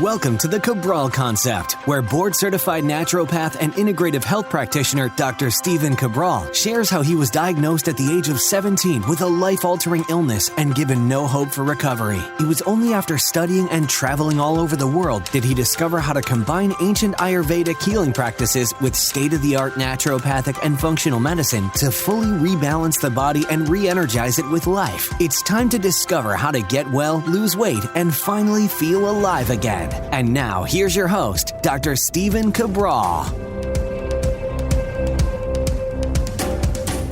Welcome to the Cabral Concept, where board-certified naturopath and integrative health practitioner Dr. Cabral shares how he was diagnosed at the age of 17 with a life-altering illness and given no hope for recovery. It was only after studying and traveling all over the world did he discover how to combine ancient Ayurvedic healing practices with state-of-the-art naturopathic and functional medicine to fully rebalance the body and re-energize it with life. It's time to discover how to get well, lose weight, and finally feel alive again. And now, here's your host, Dr. Cabral.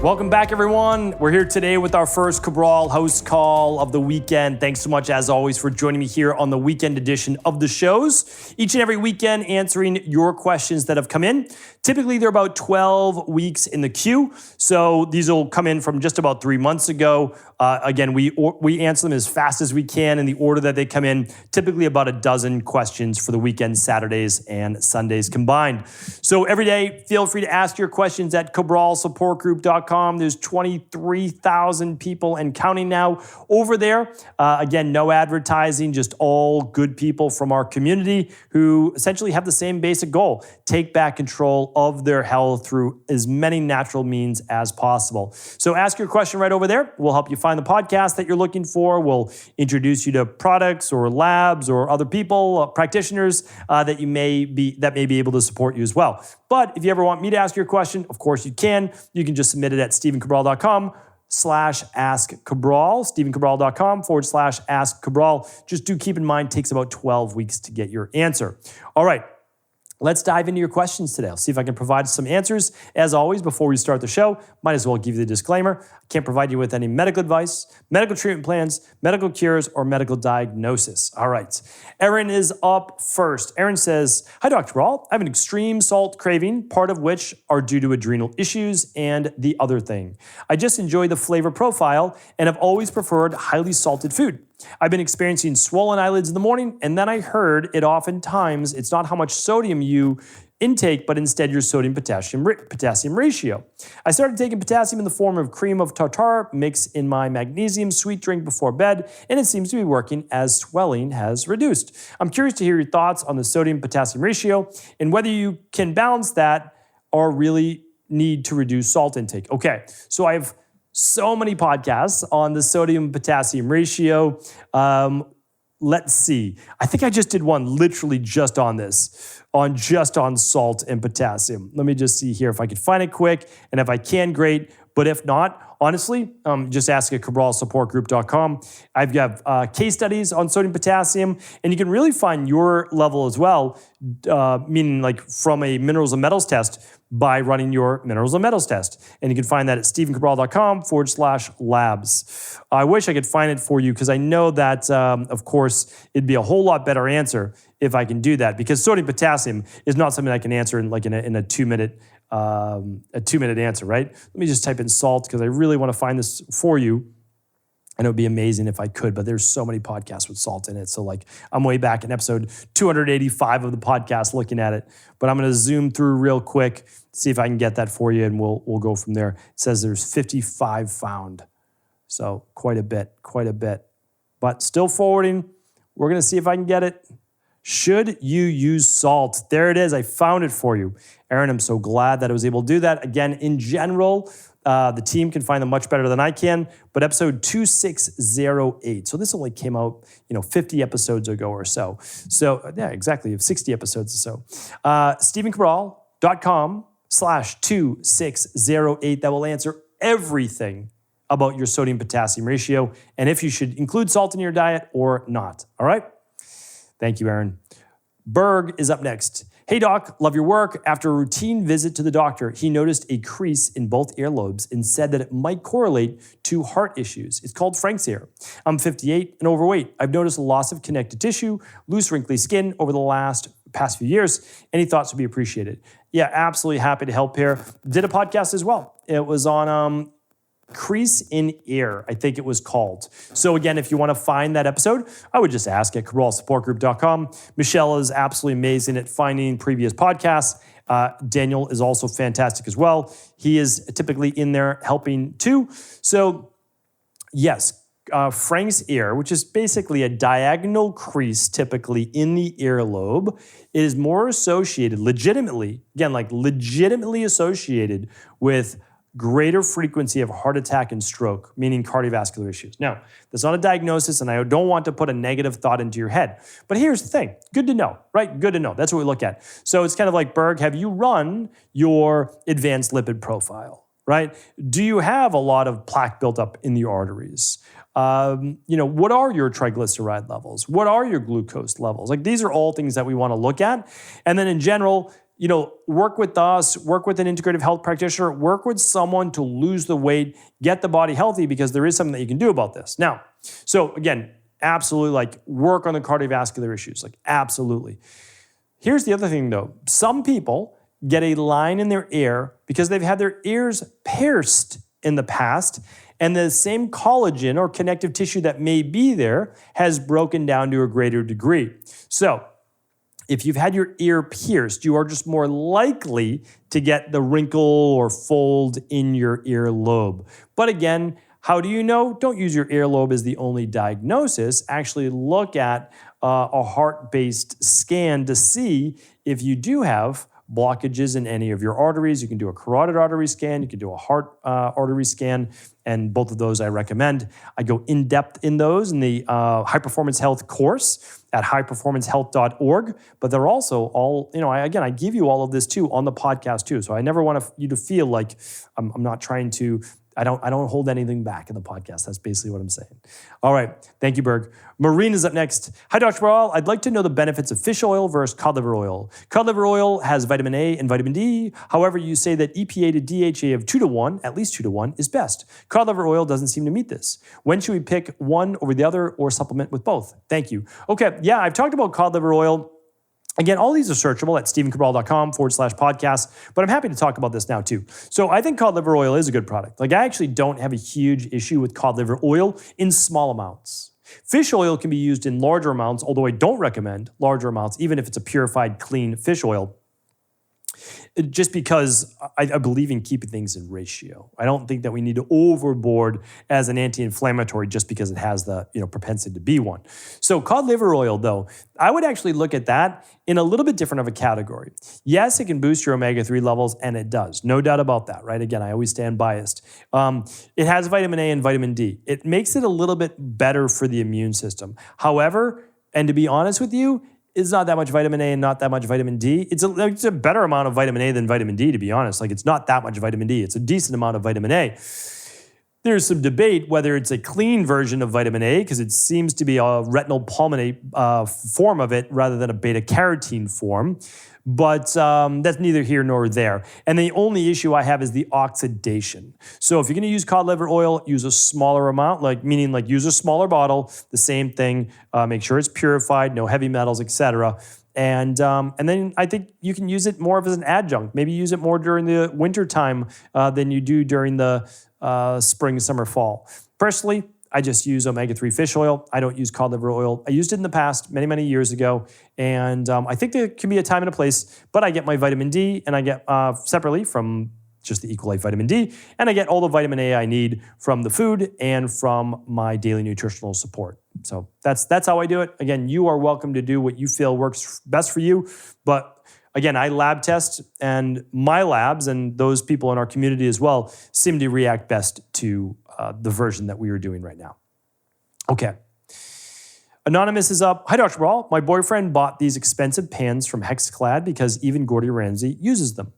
Welcome back, everyone. We're here today with our first Cabral HouseCall of the weekend. Thanks so much, as always, for joining me here on the weekend edition of the shows. Each and every weekend, answering your questions that have come in. Typically, they're about 12 weeks in the queue. So these will come in from just about 3 months ago. Again, we answer them as fast as we can in the order that they come in. Typically about a dozen questions for the weekend, Saturdays and Sundays combined. So every day, feel free to ask your questions at cabralsupportgroup.com. There's 23,000 people and counting now over there. Again, no advertising, just all good people from our community who essentially have the same basic goal: take back control of their health through as many natural means as possible. So ask your question right over there. We'll help you find the podcast that you're looking for. We'll introduce you to products or labs or other people, practitioners that may be able to support you as well. But if you ever want me to ask your question, of course you can. You can just submit it at stevencabral.com/askcabral, stevencabral.com/askcabral. Just do keep in mind, it takes about 12 weeks to get your answer. All right. Let's dive into your questions today. I'll see if I can provide some answers. As always, before we start the show, might as well give you the disclaimer. I can't provide you with any medical advice, medical treatment plans, medical cures, or medical diagnosis. All right. Erin is up first. Erin says, "Hi, Dr. Cabral. I have an extreme salt craving, part of which are due to adrenal issues and the other thing. I just enjoy the flavor profile and have always preferred highly salted food. I've been experiencing swollen eyelids in the morning, and then I heard it oftentimes it's not how much sodium you intake, but instead your sodium-potassium ratio. I started taking potassium in the form of cream of tartar mix in my magnesium sweet drink before bed, and it seems to be working as swelling has reduced. I'm curious to hear your thoughts on the sodium-potassium ratio and whether you can balance that or really need to reduce salt intake." Okay, so I have so many podcasts on the sodium-potassium ratio. Let's see. I think I just did one literally just on this, on salt and potassium. Let me just see here if I can find it quick. And if I can, great. But if not, honestly, just ask at cabralsupportgroup.com. I've got case studies on sodium potassium, and you can really find your level as well, meaning like from a minerals and metals test by running your minerals and metals test. And you can find that at stevencabral.com/labs. I wish I could find it for you because I know that, of course, it'd be a whole lot better answer if I can do that, because sodium potassium is not something I can answer in a 2-minute answer, right? Let me just type in salt because I really want to find this for you. And it would be amazing if I could, but there's so many podcasts with salt in it. So like I'm way back in episode 285 of the podcast looking at it, but I'm going to zoom through real quick, see if I can get that for you, and we'll go from there. It says there's 55 found. So quite a bit. But still forwarding. We're going to see if I can get it. Should you use salt? There it is. I found it for you. Erin, I'm so glad that I was able to do that. Again, in general, the team can find them much better than I can, but episode 2608. So this only came out, 50 episodes ago or so. So yeah, exactly, 60 episodes or so. stevencabral.com/2608. That will answer everything about your sodium-potassium ratio and if you should include salt in your diet or not. All right? Thank you, Erin. Berg is up next. "Hey, Doc, love your work. After a routine visit to the doctor, he noticed a crease in both earlobes and said that it might correlate to heart issues. It's called Frank's hair. I'm 58 and overweight. I've noticed a loss of connective tissue, loose, wrinkly skin over the past few years. Any thoughts would be appreciated." Yeah, absolutely happy to help here. Did a podcast as well. It was on crease in ear, I think it was called. So again, if you want to find that episode, I would just ask at cabralsupportgroup.com. Michelle is absolutely amazing at finding previous podcasts. Daniel is also fantastic as well. He is typically in there helping too. So yes, Frank's ear, which is basically a diagonal crease typically in the earlobe, it is more associated, legitimately associated with greater frequency of heart attack and stroke, meaning cardiovascular issues. Now, that's not a diagnosis, and I don't want to put a negative thought into your head. But here's the thing. Good to know, right? Good to know. That's what we look at. So it's kind of like, Berg, have you run your advanced lipid profile, right? Do you have a lot of plaque built up in the arteries? What are your triglyceride levels? What are your glucose levels? Like, these are all things that we want to look at. And then in general, work with us, work with an integrative health practitioner, work with someone to lose the weight, get the body healthy, because there is something that you can do about this. Now, so again, absolutely, work on the cardiovascular issues, absolutely. Here's the other thing though. Some people get a line in their ear because they've had their ears pierced in the past, and the same collagen or connective tissue that may be there has broken down to a greater degree. So if you've had your ear pierced, you are just more likely to get the wrinkle or fold in your earlobe. But again, how do you know? Don't use your earlobe as the only diagnosis. Actually look at a heart-based scan to see if you do have blockages in any of your arteries. You can do a carotid artery scan, you can do a heart artery scan, and both of those I recommend. I go in depth in those in the High Performance Health course at highperformancehealth.org, but they're also all, I give you all of this too on the podcast too. So I never want you to feel like I'm not trying to, I don't hold anything back in the podcast. That's basically what I'm saying. All right. Thank you, Berg. Maureen is up next. Hi, Dr. Cabral. I'd like to know the benefits of fish oil versus cod liver oil. Cod liver oil has vitamin A and vitamin D. However, you say that EPA to DHA of 2-to-1, at least 2-to-1, is best. Cod liver oil doesn't seem to meet this. When should we pick one over the other or supplement with both? Thank you. Okay. Yeah, I've talked about cod liver oil. Again, all these are searchable at stephencabral.com/podcast, but I'm happy to talk about this now too. So I think cod liver oil is a good product. I actually don't have a huge issue with cod liver oil in small amounts. Fish oil can be used in larger amounts, although I don't recommend larger amounts, even if it's a purified, clean fish oil, just because I believe in keeping things in ratio. I don't think that we need to overboard as an anti-inflammatory just because it has the propensity to be one. So cod liver oil, though, I would actually look at that in a little bit different of a category. Yes, it can boost your omega-3 levels, and it does. No doubt about that, right? Again, I always stand biased. It has vitamin A and vitamin D. It makes it a little bit better for the immune system. However, and to be honest with you, it's not that much vitamin A and not that much vitamin D. It's a better amount of vitamin A than vitamin D, to be honest. It's not that much vitamin D. It's a decent amount of vitamin A. There's some debate whether it's a clean version of vitamin A, because it seems to be a retinal palmitate form of it rather than a beta-carotene form. But that's neither here nor there. And the only issue I have is the oxidation. So if you're going to use cod liver oil, use a smaller amount, meaning use a smaller bottle, the same thing, make sure it's purified, no heavy metals, etc. And then I think you can use it more as an adjunct. Maybe use it more during the winter time than you do during the spring, summer, fall. Personally, I just use omega-3 fish oil. I don't use cod liver oil. I used it in the past, many, many years ago. And I think there can be a time and a place, but I get my vitamin D and I get separately from just the Equalite vitamin D, and I get all the vitamin A I need from the food and from my daily nutritional support. So that's how I do it. Again, you are welcome to do what you feel works best for you. But again, I lab test, and my labs and those people in our community as well seem to react best to the version that we are doing right now. Okay. Anonymous is up. Hi, Dr. Cabral. My boyfriend bought these expensive pans from Hexclad because even Gordon Ramsay uses them,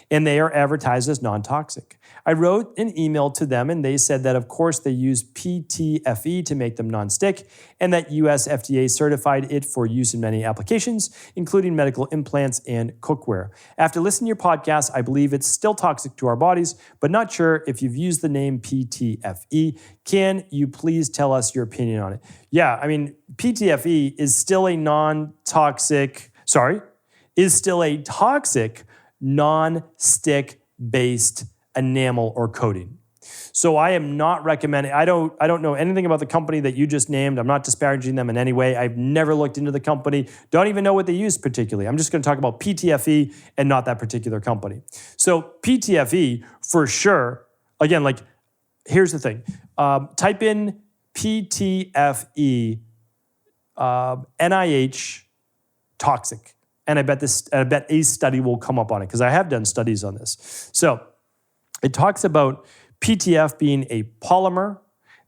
and they are advertised as non-toxic. I wrote an email to them, and they said that, of course, they use PTFE to make them non-stick, and that US FDA certified it for use in many applications, including medical implants and cookware. After listening to your podcast, I believe it's still toxic to our bodies, but not sure if you've used the name PTFE. Can you please tell us your opinion on it? Yeah, I mean, PTFE is still a toxic, non-stick based enamel or coating. So I am not recommending, I don't know anything about the company that you just named. I'm not disparaging them in any way. I've never looked into the company. Don't even know what they use particularly. I'm just going to talk about PTFE and not that particular company. So PTFE for sure, again, here's the thing. Type in PTFE, NIH, toxic. And I bet a study will come up on it because I have done studies on this. So it talks about PTF being a polymer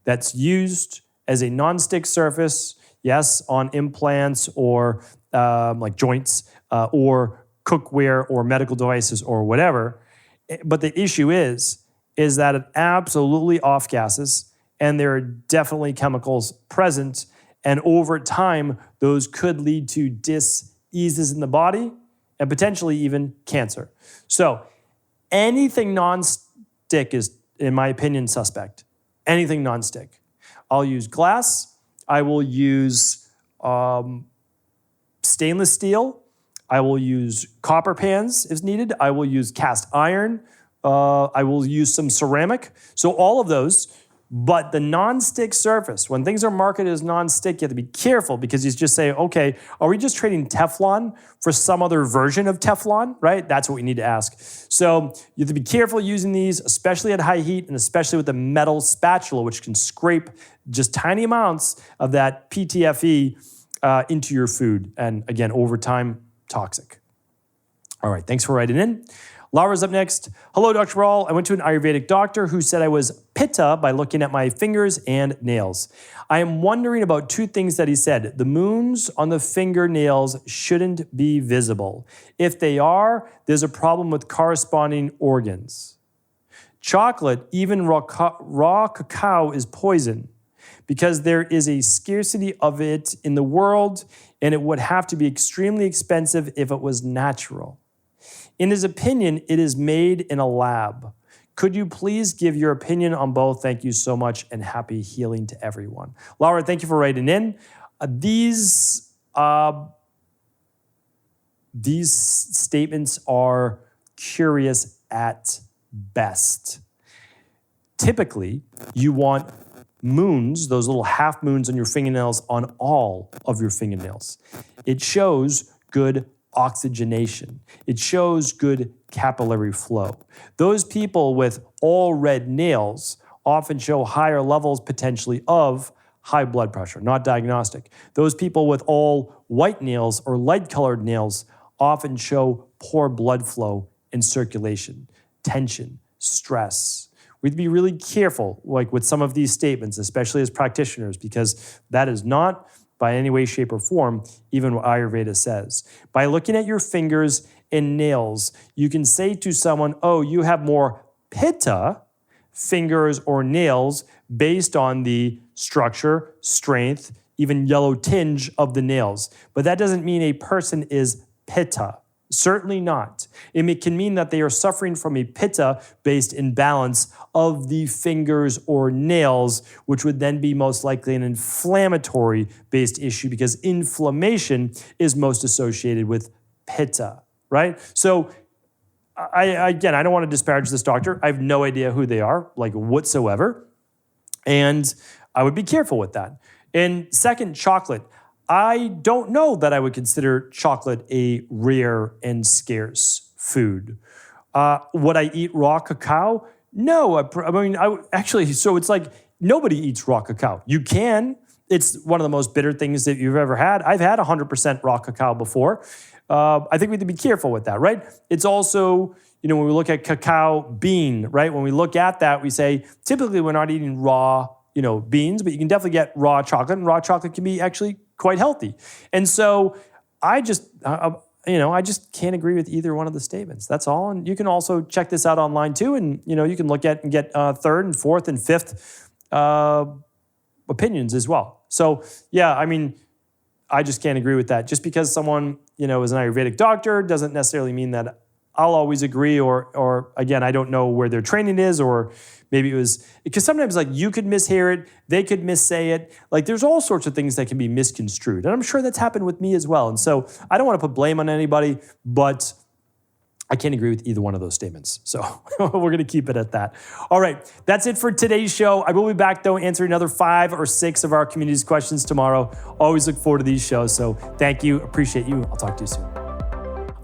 that's used as a nonstick surface, yes, on implants or like joints or cookware or medical devices or whatever. But the issue is that it absolutely off-gases, and there are definitely chemicals present. And over time, those could lead to diseases in the body and potentially even cancer. So anything non-stick is, in my opinion, suspect. Anything non-stick. I'll use glass. I will use stainless steel. I will use copper pans if needed. I will use cast iron. I will use some ceramic. So all of those. But the non-stick surface, when things are marketed as non-stick, you have to be careful because you just say, okay, are we just trading Teflon for some other version of Teflon, right? That's what we need to ask. So you have to be careful using these, especially at high heat and especially with the metal spatula, which can scrape just tiny amounts of that PTFE into your food. And again, over time, toxic. All right, thanks for writing in. Laura's up next. Hello, Dr. Cabral. I went to an Ayurvedic doctor who said I was pitta by looking at my fingers and nails. I am wondering about two things that he said. The moons on the fingernails shouldn't be visible. If they are, there's a problem with corresponding organs. Chocolate, even raw cacao, is poison because there is a scarcity of it in the world, and it would have to be extremely expensive if it was natural. In his opinion, it is made in a lab. Could you please give your opinion on both? Thank you so much, and happy healing to everyone. Laura, thank you for writing in. These statements are curious at best. Typically, you want moons, those little half moons on your fingernails, on all of your fingernails. It shows good oxygenation. It shows good capillary flow. Those people with all red nails often show higher levels potentially of high blood pressure, not diagnostic. Those people with all white nails or light colored nails often show poor blood flow and circulation, tension, stress. We have to be really careful like with some of these statements, especially as practitioners, because that is not by any way, shape, or form, even what Ayurveda says. By looking at your fingers and nails, you can say to someone, oh, you have more pitta, fingers or nails, based on the structure, strength, even yellow tinge of the nails. But that doesn't mean a person is pitta. Certainly not. It can mean that they are suffering from a pitta-based imbalance of the fingers or nails, which would then be most likely an inflammatory-based issue because inflammation is most associated with pitta, right? So I don't want to disparage this doctor. I have no idea who they are, like whatsoever. And I would be careful with that. And second, chocolate. I don't know that I would consider chocolate a rare and scarce food. Would I eat raw cacao? No. So it's like nobody eats raw cacao. You can. It's one of the most bitter things that you've ever had. I've had 100% raw cacao before. I think we have to be careful with that, right? It's also, when we look at cacao bean, right? When we look at that, we say, typically we're not eating raw, beans, but you can definitely get raw chocolate, and raw chocolate can be actually quite healthy. And so I just can't agree with either one of the statements. That's all. And you can also check this out online too. And, you can look at and get third and fourth and fifth opinions as well. So, yeah, I just can't agree with that. Just because someone, is an Ayurvedic doctor doesn't necessarily mean that I'll always agree or again, I don't know where their training is, or maybe it was, because sometimes like you could mishear it, they could missay it. Like there's all sorts of things that can be misconstrued. And I'm sure that's happened with me as well. And so I don't want to put blame on anybody, but I can't agree with either one of those statements. So we're going to keep it at that. All right, that's it for today's show. I will be back though, answering another 5 or 6 of our community's questions tomorrow. Always look forward to these shows. So thank you, appreciate you. I'll talk to you soon.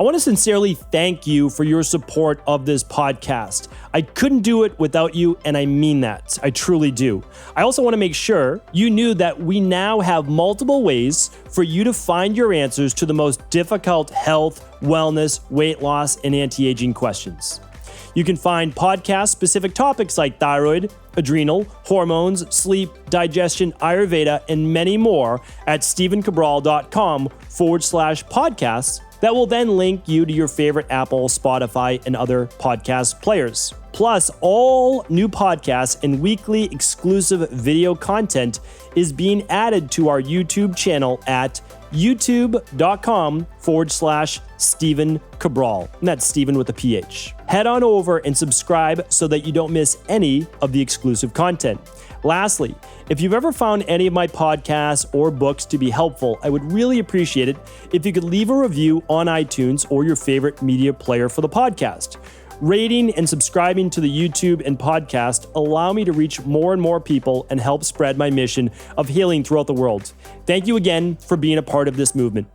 I want to sincerely thank you for your support of this podcast. I couldn't do it without you, and I mean that. I truly do. I also want to make sure you knew that we now have multiple ways for you to find your answers to the most difficult health, wellness, weight loss, and anti-aging questions. You can find podcast-specific topics like thyroid, adrenal, hormones, sleep, digestion, Ayurveda, and many more at stevencabral.com/podcasts that will then link you to your favorite Apple, Spotify, and other podcast players. Plus, all new podcasts and weekly exclusive video content is being added to our YouTube channel at youtube.com/Stephen Cabral. And that's Stephen with a PH. Head on over and subscribe so that you don't miss any of the exclusive content. Lastly, if you've ever found any of my podcasts or books to be helpful, I would really appreciate it if you could leave a review on iTunes or your favorite media player for the podcast. Rating and subscribing to the YouTube and podcast allow me to reach more and more people and help spread my mission of healing throughout the world. Thank you again for being a part of this movement.